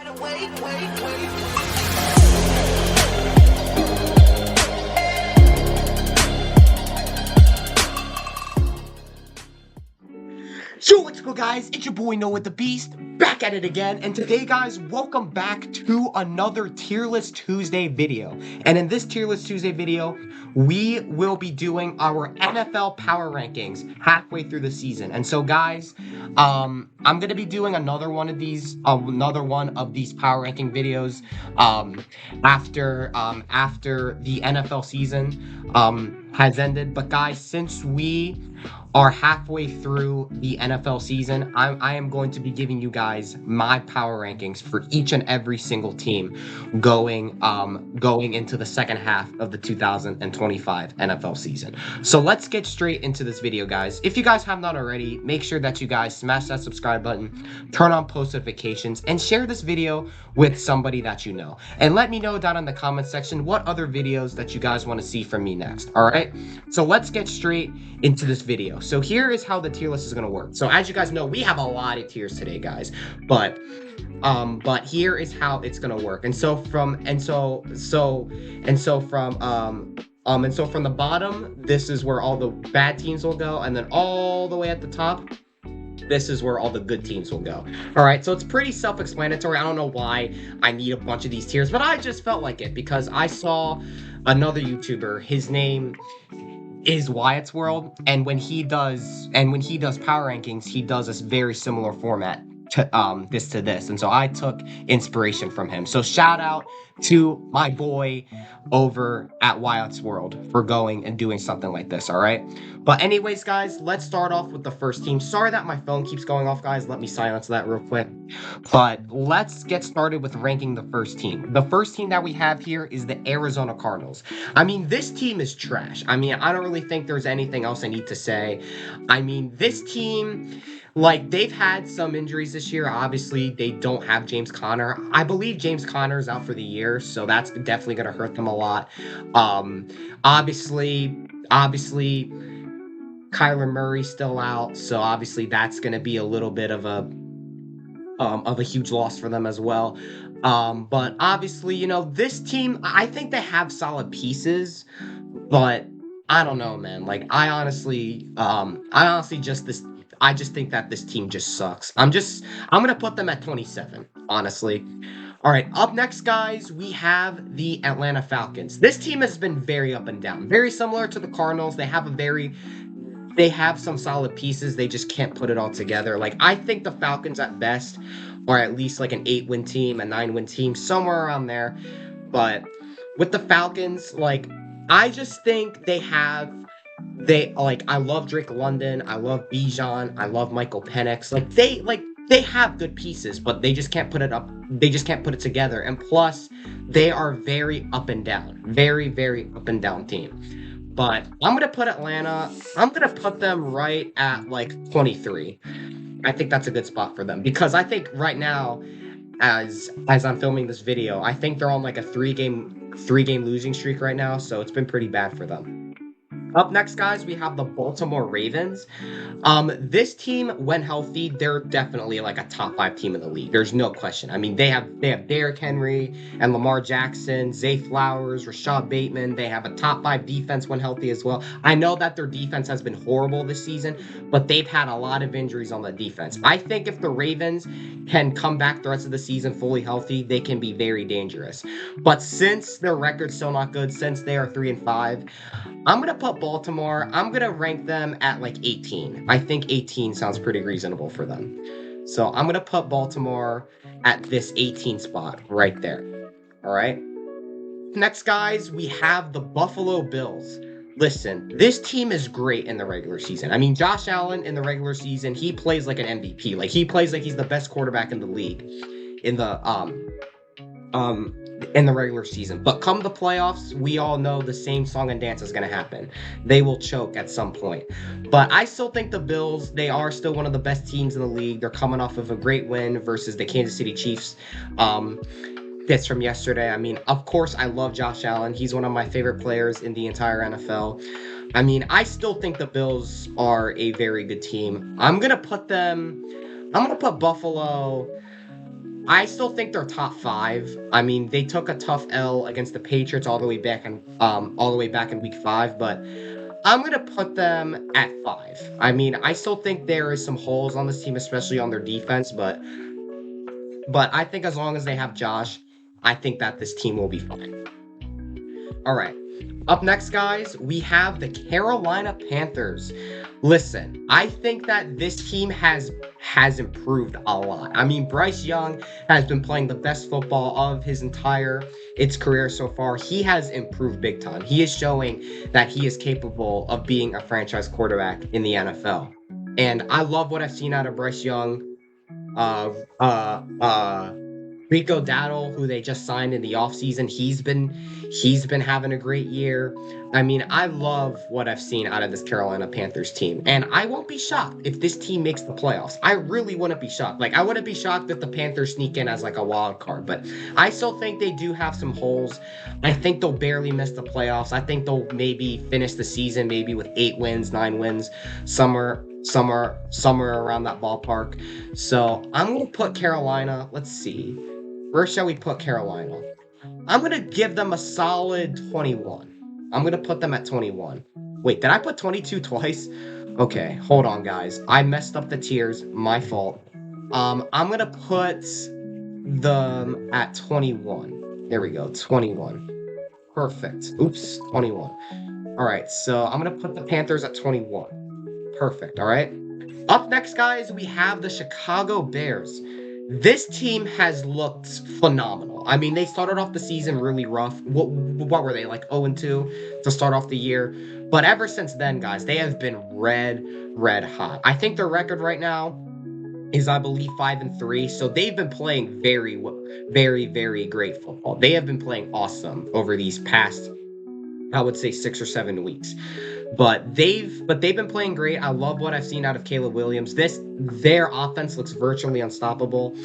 So what's good, guys? It's your boy Noahthebeast, back at it again, and today, guys, welcome back to another Tierlist Tuesday video. And in this Tierlist Tuesday video, we will be doing our NFL power rankings halfway through the season. And so, guys, I'm gonna be doing another one of these power ranking videos after the NFL season has ended. But guys, since we are halfway through the NFL season, I am going to be giving you guys my power rankings for each and every single team going into the second half of the 2025 NFL season. So let's get straight into this video, guys. If you guys have not already, make sure that you guys smash that subscribe button, turn on post notifications, and share this video with somebody that you know. And let me know down in the comment section what other videos that you guys want to see from me next. All right, so let's get straight into this video. So here is how the tier list is going to work. So as you guys know, we have a lot of tiers today, guys, but here is how it's going to work. And so from the bottom, this is where all the bad teams will go, and then all the way at the top, this is where all the good teams will go. All right, so it's pretty self-explanatory. I don't know why I need a bunch of these tiers, but I just felt like it because I saw another YouTuber, his name is Wyatt's World, and when he does power rankings, he does this very similar format to this, and so I took inspiration from him. So shout out to my boy over at Wyatt's World for going and doing something like this. All right, but anyways, guys, let's start off with the first team. Sorry that my phone keeps going off, guys. Let me silence that real quick. But let's get started with ranking the first team. The first team that we have here is the Arizona Cardinals. I mean, this team is trash. I mean, I don't really think there's anything else I need to say. I mean, this team, like, they've had some injuries this year. Obviously, they don't have James Conner. I believe James Conner is out for the year, so that's definitely going to hurt them a lot. Obviously, Kyler Murray's still out, so obviously that's going to be a little bit of a huge loss for them as well. But obviously, you know, this team, I think they have solid pieces, but I don't know, man. Like, I just think that this team just sucks. I'm gonna put them at 27, honestly. All right, up next, guys, we have the Atlanta Falcons. This team has been very up and down, very similar to the Cardinals. They have some solid pieces. They just can't put it all together. Like, I think the Falcons at best are at least like an 8-win team, a 9-win team, somewhere around there. But with the Falcons, like, I just think I love Drake London, I love Bijan, I love Michael Penix. They have good pieces, but they just can't put it up. They just can't put it together. And plus, they are very up and down, very, very up and down team. But I'm gonna put Atlanta. I'm gonna put them right at like 23. I think that's a good spot for them because I think right now, as I'm filming this video, I think they're on like a three game losing streak right now. So it's been pretty bad for them. Up next, guys, we have the Baltimore Ravens. This team, when healthy, they're definitely like a top 5 team in the league. There's no question. I mean, they have Derrick Henry and Lamar Jackson, Zay Flowers, Rashad Bateman. They have a top 5 defense when healthy as well. I know that their defense has been horrible this season, but they've had a lot of injuries on the defense. I think if the Ravens can come back the rest of the season fully healthy, they can be very dangerous. But since their record's still not good, since they are 3-5, I'm gonna put Baltimore. I'm gonna rank them at like 18. I think 18 sounds pretty reasonable for them. So I'm gonna put Baltimore at this 18 spot right there. All right. Next, guys, we have the Buffalo Bills. Listen, this team is great in the regular season. I mean, Josh Allen in the regular season, he plays like an MVP. Like, he plays like he's the best quarterback in the league in the regular season. But come the playoffs, we all know the same song and dance is going to happen. They will choke at some point. But I still think the Bills, they are still one of the best teams in the league. They're coming off of a great win versus the Kansas City Chiefs. That's from yesterday. I mean, of course, I love Josh Allen. He's one of my favorite players in the entire NFL. I mean, I still think the Bills are a very good team. I'm going to put Buffalo I still think they're top 5. I mean, they took a tough L against the Patriots all the way back in week 5, but I'm gonna put them at 5. I mean, I still think there is some holes on this team, especially on their defense, but I think as long as they have Josh, I think that this team will be fine. All right. Up next, guys, we have the Carolina Panthers. Listen, I think that this team has improved a lot. I mean, Bryce Young has been playing the best football of its career so far. He has improved big time. He is showing that he is capable of being a franchise quarterback in the NFL. And I love what I've seen out of Bryce Young. Uh, uh, uh, Rico Dowdle, who they just signed in the offseason, he's been having a great year. I mean, I love what I've seen out of this Carolina Panthers team, and I won't be shocked if this team makes the playoffs. I really wouldn't be shocked. Like, I wouldn't be shocked if the Panthers sneak in as like a wild card, but I still think they do have some holes. I think they'll barely miss the playoffs. I think they'll maybe finish the season maybe with 8 wins, 9 wins, somewhere around that ballpark. So I'm gonna put Carolina. Let's see. Where shall we put Carolina? I'm going to give them a solid 21. I'm going to put them at 21. Wait, did I put 22 twice? Okay, hold on, guys. I messed up the tiers. My fault. I'm going to put them at 21. There we go, 21. Perfect. Oops, 21. All right, so I'm going to put the Panthers at 21. Perfect, all right? Up next, guys, we have the Chicago Bears. This team has looked phenomenal. I mean, they started off the season really rough. What were they, like 0-2 to start off the year? But ever since then, guys, they have been red hot. I think their record right now is, I believe, 5-3. So they've been playing very, very great football. They have been playing awesome over these past, I would say, 6 or 7 weeks. But they've been playing great. I love what I've seen out of Caleb Williams. Their offense looks virtually unstoppable.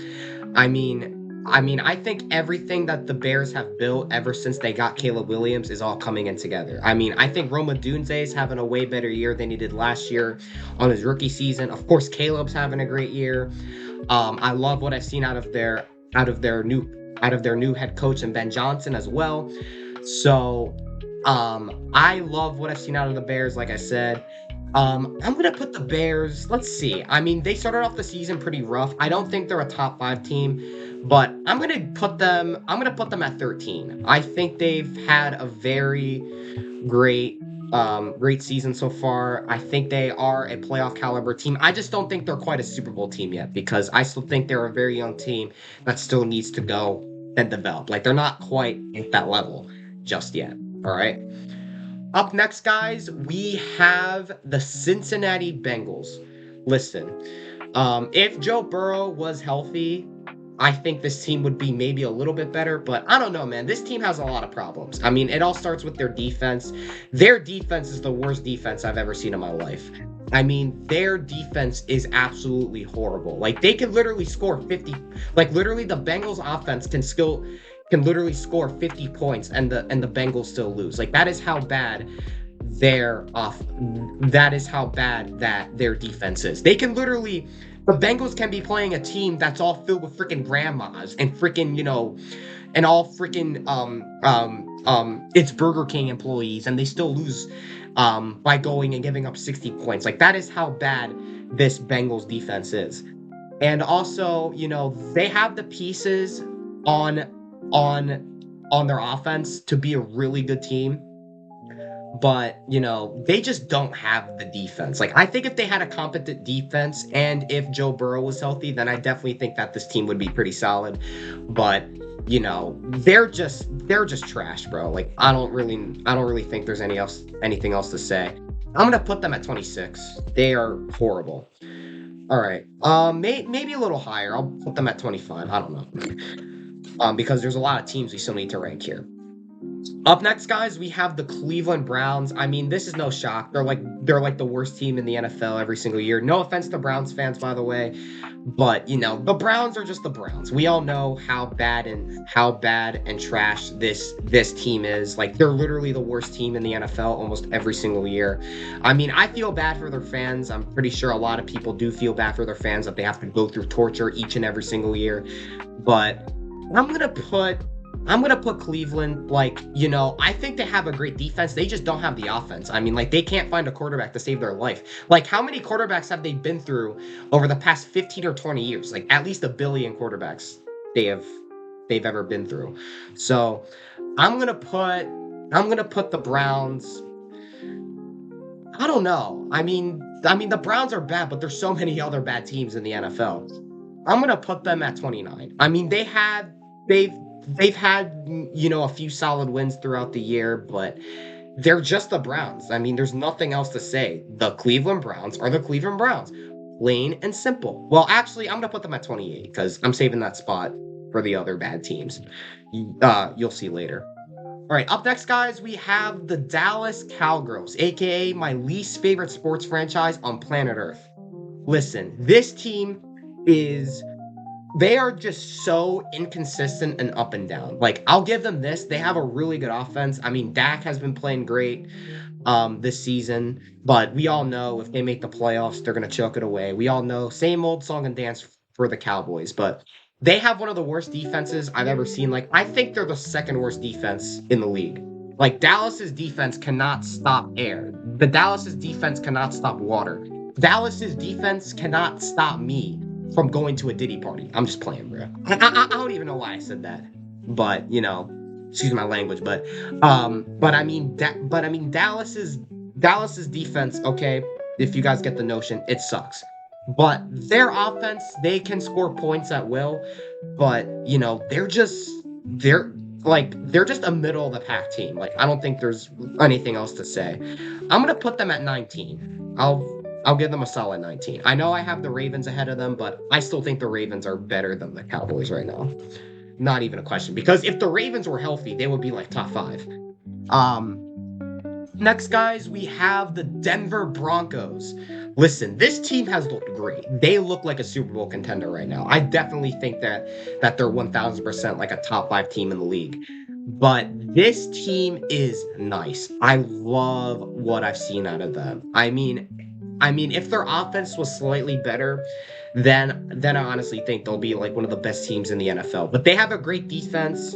I mean, I think everything that the Bears have built ever since they got Caleb Williams is all coming in together. I mean, I think Roma Dunze is having a way better year than he did last year on his rookie season. Of course, Caleb's having a great year. I love what I've seen out of their new head coach and Ben Johnson as well. So I love what I've seen out of the Bears, like I said. I'm going to put the Bears, let's see. I mean, they started off the season pretty rough. I don't think they're a top 5 team, but I'm going to put them at 13. I think they've had a very great season so far. I think they are a playoff caliber team. I just don't think they're quite a Super Bowl team yet, because I still think they're a very young team that still needs to go and develop. Like, they're not quite at that level just yet. All right. Up next, guys, we have the Cincinnati Bengals. Listen, if Joe Burrow was healthy, I think this team would be maybe a little bit better, but I don't know, man. This team has a lot of problems. I mean, it all starts with their defense. Their defense is the worst defense I've ever seen in my life. I mean, their defense is absolutely horrible. Like, they can literally score 50. Like, literally, the Bengals offense can literally score 50 points and the Bengals still lose. Like, that is how bad their defense is. They can literally, the Bengals can be playing a team that's all filled with freaking grandmas and freaking, and all freaking it's Burger King employees, and they still lose by going and giving up 60 points. Like, that is how bad this Bengals defense is. And also, they have the pieces on their offense to be a really good team, but they just don't have the defense. Like, I think if they had a competent defense and if Joe Burrow was healthy, then I definitely think that this team would be pretty solid. But they're just trash, bro. Like, I don't really think there's anything else to say. I'm gonna put them at 26. They are horrible. All right, maybe a little higher. I'll put them at 25. I don't know. Because there's a lot of teams we still need to rank here. Up next, guys, we have the Cleveland Browns. I mean, this is no shock. They're like the worst team in the NFL every single year. No offense to Browns fans, by the way, but the Browns are just the Browns. We all know how bad and trash this team is. Like, they're literally the worst team in the NFL almost every single year. I mean, I feel bad for their fans. I'm pretty sure a lot of people do feel bad for their fans that they have to go through torture each and every single year. But I'm gonna put I'm gonna put Cleveland, I think they have a great defense. They just don't have the offense. I mean, like, they can't find a quarterback to save their life. Like, how many quarterbacks have they been through over the past 15 or 20 years? Like, at least a billion quarterbacks they've ever been through. So I'm gonna put the Browns. I don't know. I mean the Browns are bad, but there's so many other bad teams in the NFL. I'm gonna put them at 29. I mean, they've had a few solid wins throughout the year, but they're just the Browns. I mean, there's nothing else to say. The Cleveland Browns are the Cleveland Browns. Plain and simple. Well, actually, I'm gonna put them at 28 because I'm saving that spot for the other bad teams. You'll see later. All right, up next, guys, we have the Dallas Cowgirls, aka my least favorite sports franchise on planet Earth. Listen, this team is they are just so inconsistent and up and down. Like, I'll give them this. They have a really good offense. I mean, Dak has been playing great this season, but we all know if they make the playoffs, they're going to choke it away. We all know, same old song and dance for the Cowboys, but they have one of the worst defenses I've ever seen. Like, I think they're the second worst defense in the league. Like, Dallas's defense cannot stop air. Dallas's defense cannot stop water. Dallas's defense cannot stop me from going to a Diddy party. I'm just playing, bro. I don't even know why I said that, but excuse my language. But Dallas's defense. Okay, if you guys get the notion, it sucks. But their offense, they can score points at will. But they're just a middle of the pack team. Like, I don't think there's anything else to say. I'm gonna put them at 19. I'll give them a solid 19. I know I have the Ravens ahead of them, but I still think the Ravens are better than the Cowboys right now. Not even a question. Because if the Ravens were healthy, they would be like top 5. Next, guys, we have the Denver Broncos. Listen, this team has looked great. They look like a Super Bowl contender right now. I definitely think that they're 1,000% like a top 5 team in the league. But this team is nice. I love what I've seen out of them. I mean, if their offense was slightly better, then I honestly think they'll be like one of the best teams in the NFL. But they have a great defense.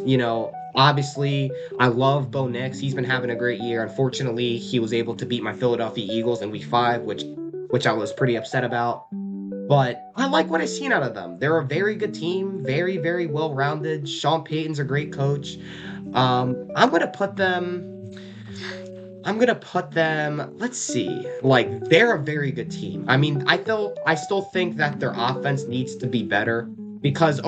Obviously, I love Bo Nix. He's been having a great year. Unfortunately, he was able to beat my Philadelphia Eagles in Week 5, which I was pretty upset about. But I like what I've seen out of them. They're a very good team, very, very well-rounded. Sean Payton's a great coach. I'm gonna put them. Let's see. Like, they're a very good team. I mean, I still think that their offense needs to be better because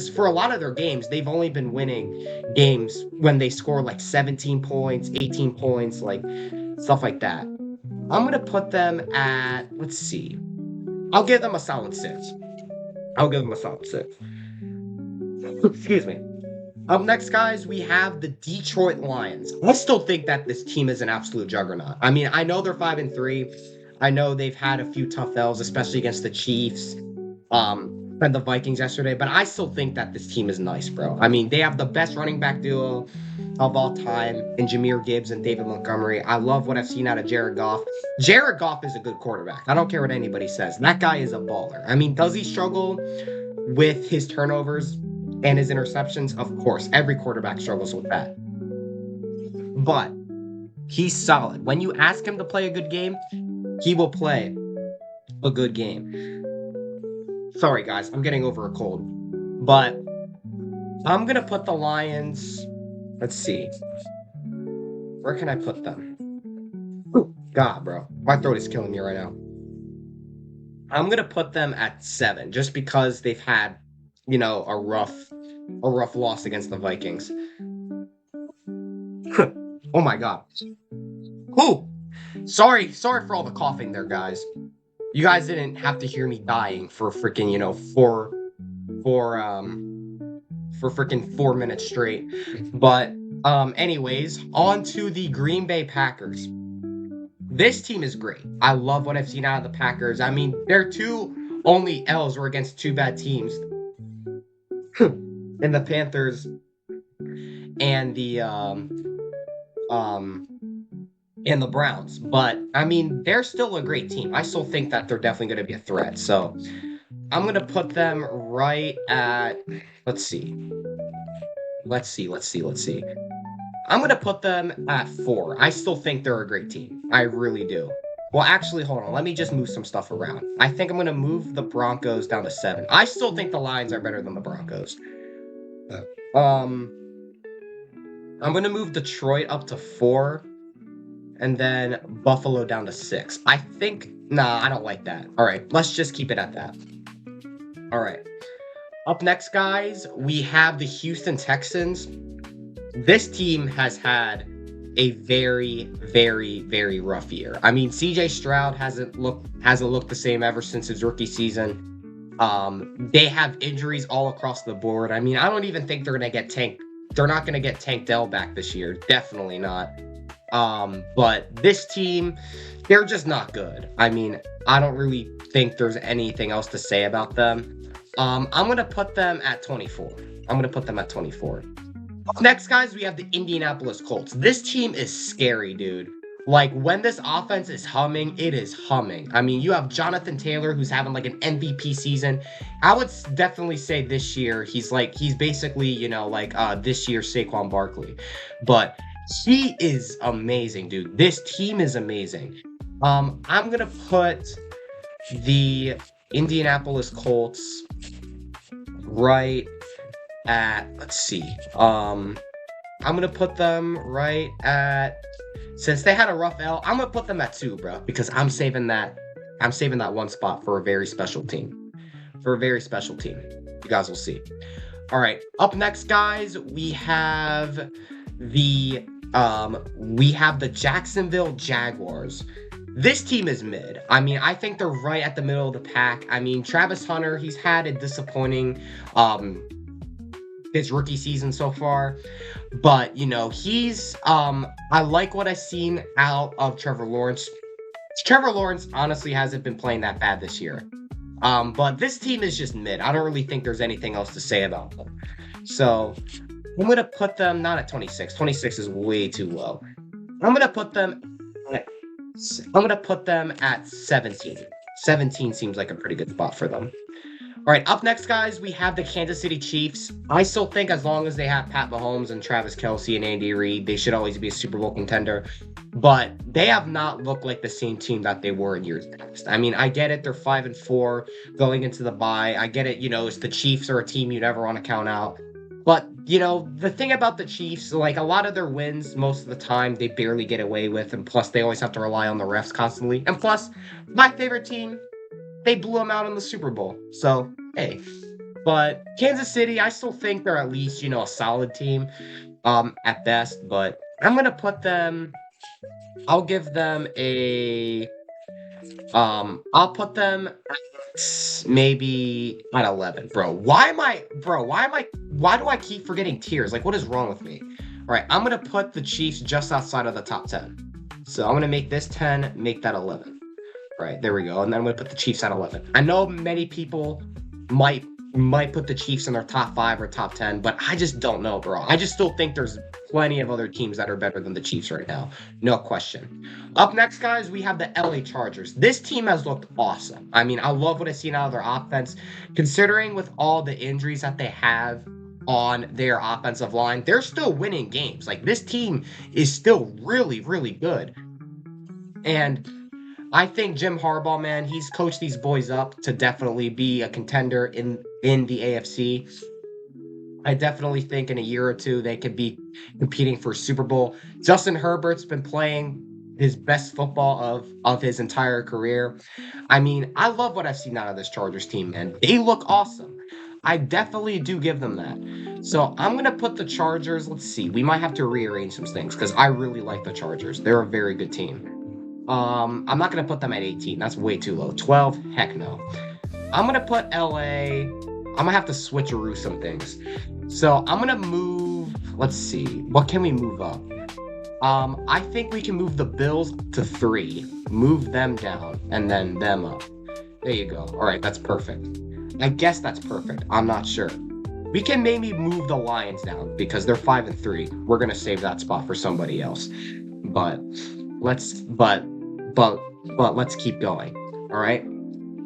for a lot of their games, they've only been winning games when they score like 17 points, 18 points, like stuff like that. I'm gonna put them at, let's see. I'll give them a solid 6. Excuse me. Up next, guys, we have the Detroit Lions. I still think that this team is an absolute juggernaut. I mean, I know they're 5-3. I know they've had a few tough L's, especially against the Chiefs, and the Vikings yesterday. But I still think that this team is nice, bro. I mean, they have the best running back duo of all time in Jahmyr Gibbs and David Montgomery. I love what I've seen out of Jared Goff. Jared Goff is a good quarterback. I don't care what anybody says. That guy is a baller. I mean, does he struggle with his turnovers and his interceptions? Of course, every quarterback struggles with that. But he's solid. When you ask him to play a good game, he will play a good game. Sorry, guys, I'm getting over a cold. But I'm going to put the Lions. Let's see. Where can I put them? Ooh, God, bro. My throat is killing me right now. I'm going to put them at 7 just because they've had a rough loss against the Vikings. Oh my God. Whew. Sorry for all the coughing there, guys. You guys didn't have to hear me dying for freaking, for freaking 4 minutes straight. But Anyways, on to the Green Bay Packers. This team is great. I love what I've seen out of the Packers. I mean, their two only L's were against two bad teams in the Panthers and the Browns. But I mean, they're still a great team. I still think that they're definitely going to be a threat. So I'm going to put them right at, let's see. I'm going to put them at 4. I still think they're a great team. I really do. Well, actually, hold on. Let me just move some stuff around. I think I'm going to move the Broncos down to 7. I still think the Lions are better than the Broncos. I'm going to move Detroit up to 4. And then Buffalo down to 6. I think... Nah, I don't like that. All right, let's just keep it at that. All right. Up next, guys, we have the Houston Texans. This team has had a very, very, very rough year. I mean, CJ Stroud hasn't looked the same ever since his rookie season. They have injuries all across the board. I mean, I don't even think they're gonna get Tank. They're not gonna get Tank Dell back this year. Definitely not. But this team, they're just not good. I mean, I don't really think there's anything else to say about them. I'm gonna put them at 24. Next, guys, we have the Indianapolis Colts. This team is scary, dude. Like, when this offense is humming, it is humming. I mean, you have Jonathan Taylor, who's having, like, an MVP season. I would definitely say this year, he's basically, you know, like, this year's Saquon Barkley. But he is amazing, dude. This team is amazing. I'm going to put the Indianapolis Colts right at, let's see. I'm going to put them right at, since they had a rough L, I'm going to put them at 2, bro, because I'm saving that one spot for a very special team. You guys will see. All right. Up next, guys, we have the Jacksonville Jaguars. This team is mid. I mean, I think they're right at the middle of the pack. I mean, Travis Hunter, he's had a disappointing his rookie season so far. But, you know, I like what I've seen out of Trevor Lawrence. Trevor Lawrence honestly hasn't been playing that bad this year. But this team is just mid. I don't really think there's anything else to say about them. So I'm going to put them not at 26. 26 is way too low. I'm going to put them at 17. 17 seems like a pretty good spot for them. All right, up next, guys, we have the Kansas City Chiefs. I still think as long as they have Pat Mahomes and Travis Kelce and Andy Reid, they should always be a Super Bowl contender. But they have not looked like the same team that they were in years past. I mean, I get it. They're 5-4 going into the bye. I get it. You know, it's the Chiefs are a team you never want to count out. But, you know, the thing about the Chiefs, like a lot of their wins, most of the time, they barely get away with. And plus, they always have to rely on the refs constantly. And plus, my favorite team, they blew them out in the Super Bowl. So, hey. But Kansas City, I still think they're at least, you know, a solid team at best. But I'm going to put them... I'll give them a... I'll put them at maybe at 11. Why do I keep forgetting tiers? Like, what is wrong with me? All right, I'm going to put the Chiefs just outside of the top 10. So I'm going to make this 10, make that 11. All right, there we go. And then I'm going to put the Chiefs at 11. I know many people might put the Chiefs in their top 5 or top 10, but I just don't know, bro. I just still think there's plenty of other teams that are better than the Chiefs right now. No question. Up next, guys, we have the LA Chargers. This team has looked awesome. I mean, I love what I've seen out of their offense. Considering with all the injuries that they have on their offensive line, they're still winning games. Like, this team is still really, really good. And I think Jim Harbaugh, man, he's coached these boys up to definitely be a contender in the AFC. I definitely think in a year or two they could be competing for a Super Bowl. Justin Herbert's been playing his best football of his entire career. I mean, I love what I've seen out of this Chargers team, man. They look awesome. I definitely do give them that. So I'm going to put the Chargers, let's see. We might have to rearrange some things because I really like the Chargers. They're a very good team. I'm not going to put them at 18. That's way too low. 12? Heck no. I'm going to put LA. I'm going to have to switcheroo some things. So I'm going to move Let's see. What can we move up? I think we can move the Bills to 3, move them down, and then them up. There you go. All right, that's perfect. I guess that's perfect. I'm not sure. We can maybe move the Lions down because they're 5-3. We're gonna save that spot for somebody else. But let's let's keep going. All right.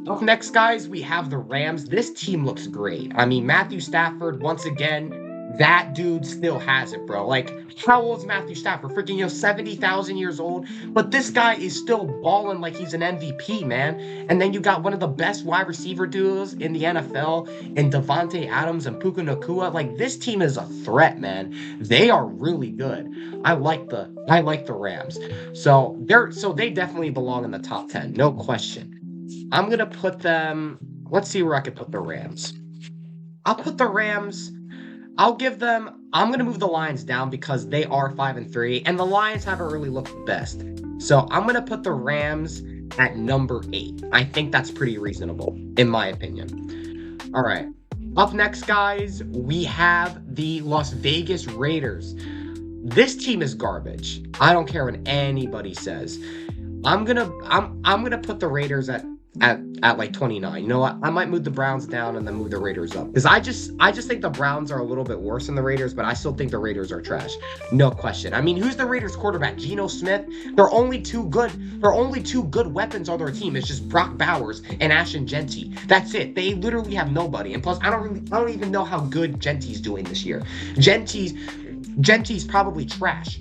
Up next, guys, we have the Rams. This team looks great. I mean, Matthew Stafford, once again, that dude still has it, bro. Like, how old is Matthew Stafford? Freaking, 70,000 years old. But this guy is still balling like he's an MVP, man. And then you got one of the best wide receiver duos in the NFL in Devontae Adams and Puka Nacua. Like, this team is a threat, man. They are really good. I like the Rams. So they definitely belong in the top 10, no question. I'm going to put them... Let's see where I could put the Rams. I'll put the Rams... I'm going to move the Lions down because they are 5-3, and the Lions haven't really looked the best. So I'm going to put the Rams at number 8. I think that's pretty reasonable, in my opinion. All right. Up next, guys, we have the Las Vegas Raiders. This team is garbage. I don't care what anybody says. I'm gonna put the Raiders at like 29. You know what? I might move the Browns down and then move the Raiders up. Because I just think the Browns are a little bit worse than the Raiders, but I still think the Raiders are trash. No question. I mean, who's the Raiders quarterback? Geno Smith? They're only two good weapons on their team. It's just Brock Bowers and Ashton Genty. That's it. They literally have nobody. And plus, I don't even know how good Genty's doing this year. Genty's probably trash.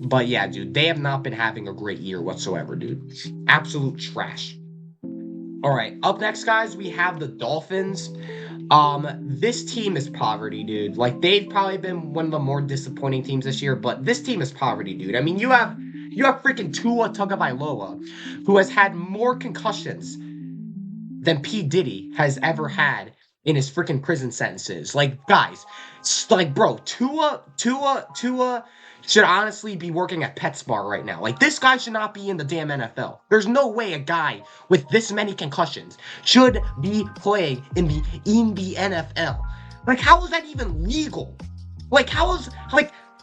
But yeah, dude, they have not been having a great year whatsoever, dude. Absolute trash. All right, up next, guys, we have the Dolphins. This team is poverty, dude. Like, they've probably been one of the more disappointing teams this year, but this team is poverty, dude. I mean, you have freaking Tua Tagovailoa, who has had more concussions than P Diddy has ever had in his freaking prison sentences. Like, guys, like, bro, Tua should honestly be working at PetSmart right now. Like, this guy should not be in the damn NFL. There's no way a guy with this many concussions should be playing in the NFL. Like, how is that even legal? Like, how does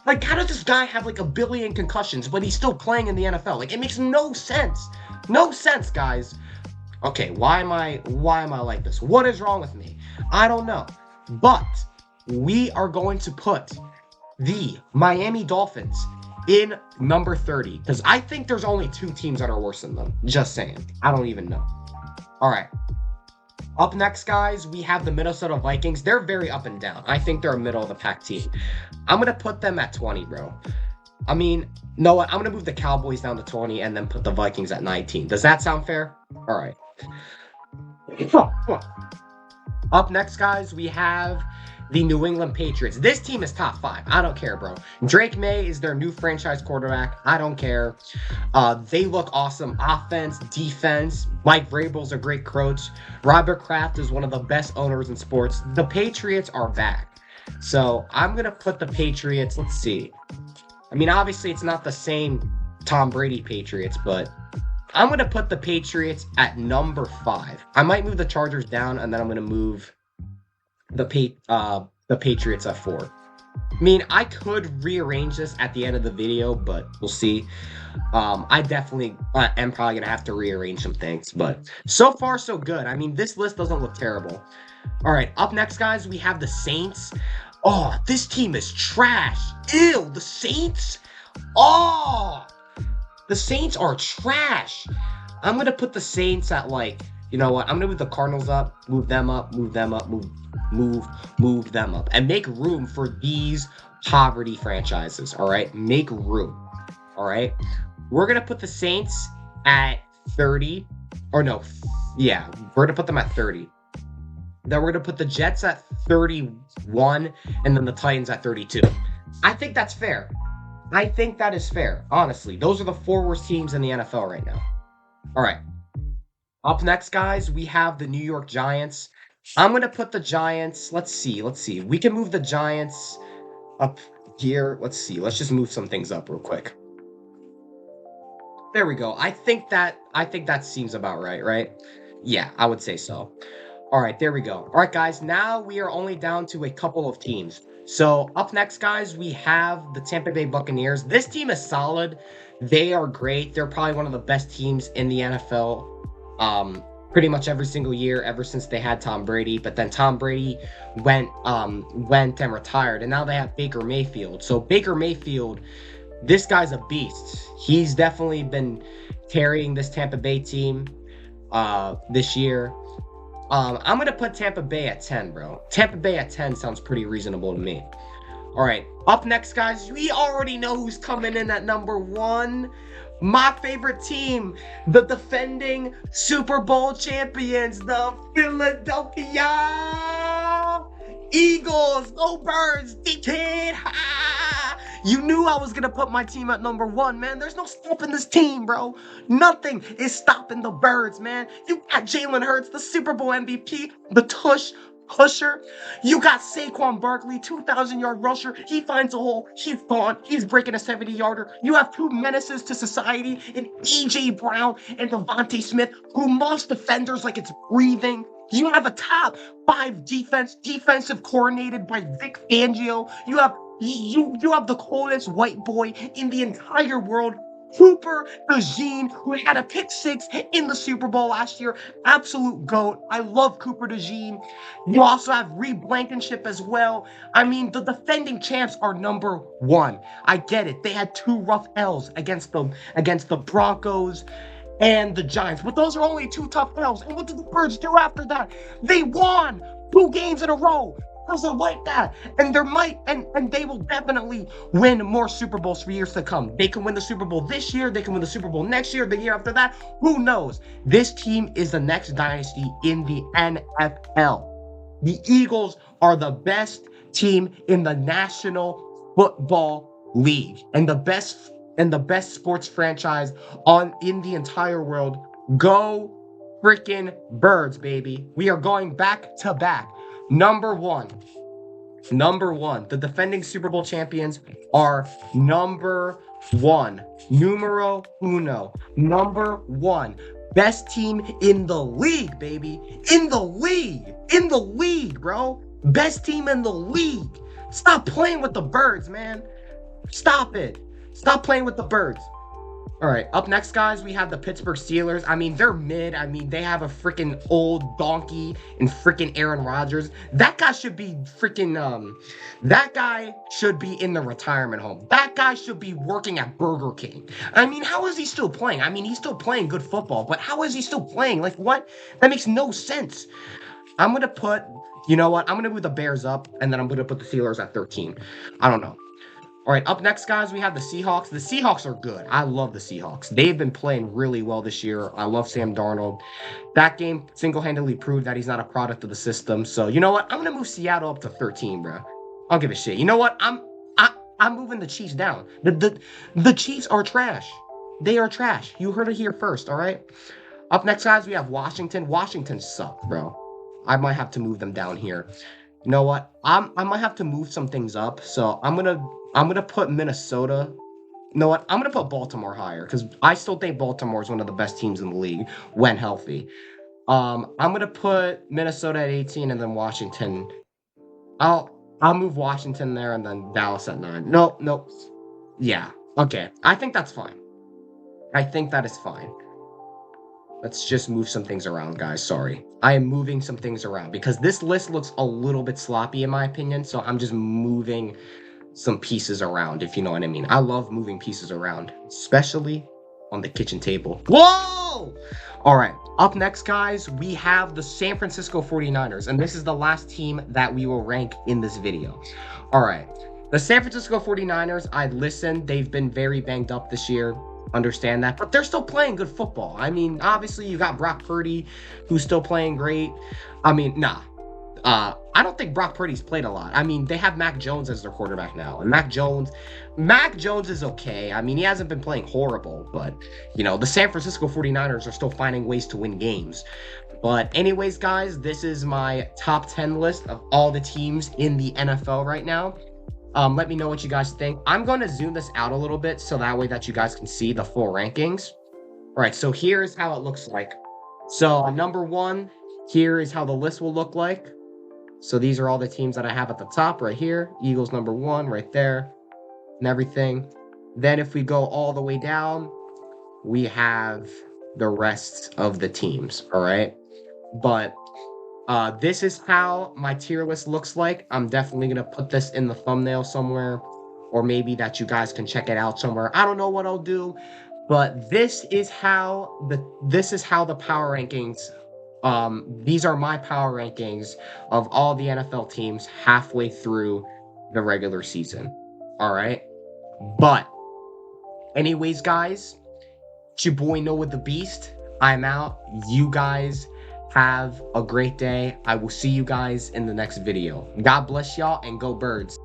this guy have like 1 billion concussions, but he's still playing in the NFL? Like, it makes no sense. No sense, guys. Okay, why am I like this? What is wrong with me? I don't know. But we are going to put the Miami Dolphins in number 30 because I think there's only 2 teams that are worse than them. Just saying. I don't even know. All right. Up next, guys, we have the Minnesota Vikings. They're very up and down. I think they're a middle of the pack team. I'm going to put them at 20, bro. I mean, no, I'm going to move the Cowboys down to 20 and then put the Vikings at 19. Does that sound fair? All right. Up next, guys, we have the New England Patriots. This team is top 5. I don't care, bro. Drake May is their new franchise quarterback. I don't care. They look awesome. Offense, defense. Mike Vrabel's a great coach. Robert Kraft is one of the best owners in sports. The Patriots are back. So I'm going to put the Patriots, let's see. I mean, obviously, it's not the same Tom Brady Patriots, but I'm going to put the Patriots at number 5. I might move the Chargers down, and then I'm going to move the Patriots at 4. I mean, I could rearrange this at the end of the video, but we'll see. I definitely am probably going to have to rearrange some things, but so far, so good. I mean, this list doesn't look terrible. All right, up next, guys, we have the Saints. Oh, this team is trash. Ew, the Saints? Oh, the Saints are trash. I'm going to put the Saints at, like, you know what? I'm going to move the Cardinals up, move them up, move them up, move them up, and make room for these poverty franchises, all right? Make room, all right? We're going to put the Saints at 30, or no, yeah, we're going to put them at 30. Then we're going to put the Jets at 31, and then the Titans at 32. I think that's fair. I think that is fair, honestly. Those are the 4 worst teams in the NFL right now. All right. Up next, guys, we have the New York Giants. I'm going to put the Giants, let's see. We can move the Giants up here. Let's see. Let's just move some things up real quick. There we go. I think that seems about right? Yeah, I would say so. All right, there we go. All right, guys, now we are only down to a couple of teams. So up next, guys, we have the Tampa Bay Buccaneers. This team is solid. They are great. They're probably one of the best teams in the NFL. Pretty much every single year ever since they had Tom Brady. But then Tom Brady went and retired, and now they have Baker Mayfield. So Baker Mayfield, this guy's a beast. He's definitely been carrying this Tampa Bay team this year. I'm going to put Tampa Bay at 10, bro. Tampa Bay at 10 sounds pretty reasonable to me. All right, up next, guys, we already know who's coming in at number 1. My favorite team, the defending Super Bowl champions, the Philadelphia Eagles. Go Birds, dickhead. You knew I was going to put my team at number 1, man. There's no stopping this team, bro. Nothing is stopping the Birds, man. You got Jalen Hurts, the Super Bowl MVP, the pusher. You got Saquon Barkley, 2,000-yard rusher. He finds a hole. He's gone. He's breaking a 70-yarder. You have 2 menaces to society in A.J. Brown and Devontae Smith, who moss defenders like it's breathing. You have a top 5 defensive coordinated by Vic Fangio. You have the coldest white boy in the entire world, Cooper DeJean, who had a pick 6 in the Super Bowl last year. Absolute GOAT. I love Cooper DeJean. You also have Reed Blankenship as well. I mean, the defending champs are number 1. I get it. They had 2 rough L's against the Broncos and the Giants, but those are only 2 tough L's. And what did the Birds do after that? They won 2 games in a row. Doesn't like that, and they will definitely win more Super Bowls for years to come. They can win the Super Bowl this year, they can win the Super Bowl next year, the year after that, who knows? This team is the next dynasty in the NFL. The Eagles are the best team in the National Football League, and the best sports franchise in the entire world. Go freaking Birds, baby. We are going back to back. Number one, the defending Super Bowl champions are number 1, numero uno, number 1, best team in the league, baby, in the league, bro, best team in the league. Stop playing with the Birds, man. Stop it. Stop playing with the Birds. All right, up next, guys, we have the Pittsburgh Steelers. I mean, they're mid. I mean, they have a freaking old donkey in freaking Aaron Rodgers. That guy should be freaking, that guy should be in the retirement home. That guy should be working at Burger King. I mean, how is he still playing? I mean, he's still playing good football, but how is he still playing? Like, what? That makes no sense. I'm going to put, you know what? I'm going to move the Bears up, and then I'm going to put the Steelers at 13. I don't know. All right, up next, guys, we have the Seahawks. The Seahawks are good. I love the Seahawks. They've been playing really well this year. I love Sam Darnold. That game single-handedly proved that he's not a product of the system. So, you know what? I'm going to move Seattle up to 13, bro. I don't give a shit. You know what? I'm moving the Chiefs down. The Chiefs are trash. They are trash. You heard it here first, all right? Up next, guys, we have Washington. Washington sucked, bro. I might have to move them down here. You know what? I might have to move some things up. So I'm gonna put Minnesota. You know what? I'm gonna put Baltimore higher because I still think Baltimore is one of the best teams in the league when healthy. I'm gonna put Minnesota at 18 and then Washington. I'll move Washington there and then Dallas at 9. Nope. Yeah. Okay. I think that's fine. I think that is fine. Let's just move some things around, guys. Sorry. I am moving some things around because this list looks a little bit sloppy in my opinion, so I'm just moving some pieces around, if you know what I mean. I love moving pieces around, especially on the kitchen table. Whoa! All right. Up next, guys, we have the San Francisco 49ers, and this is the last team that we will rank in this video. All right. The San Francisco 49ers, I listened. They've been very banged up this year. Understand that, but they're still playing good football. I mean, obviously you got Brock Purdy, who's still playing great. I mean, I don't think Brock Purdy's played a lot. I mean, they have Mac Jones as their quarterback now, and Mac Jones is okay. I mean, he hasn't been playing horrible, but you know, the San Francisco 49ers are still finding ways to win games. But anyways, guys, this is my top 10 list of all the teams in the NFL right now. Let me know what you guys think. I'm going to zoom this out a little bit so that way that you guys can see the full rankings. All right, so here's how it looks like. So number 1, here is how the list will look like. So these are all the teams that I have at the top right here. Eagles number 1 right there and everything. Then if we go all the way down, we have the rest of the teams, all right? But this is how my tier list looks like. I'm definitely going to put this in the thumbnail somewhere, or maybe that you guys can check it out somewhere. I don't know what I'll do, but this is how the power rankings, these are my power rankings of all the NFL teams halfway through the regular season. All right? But anyways, guys, it's your boy Noahthebeast. I'm out. You guys have a great day. I will see you guys in the next video. God bless y'all and go Birds.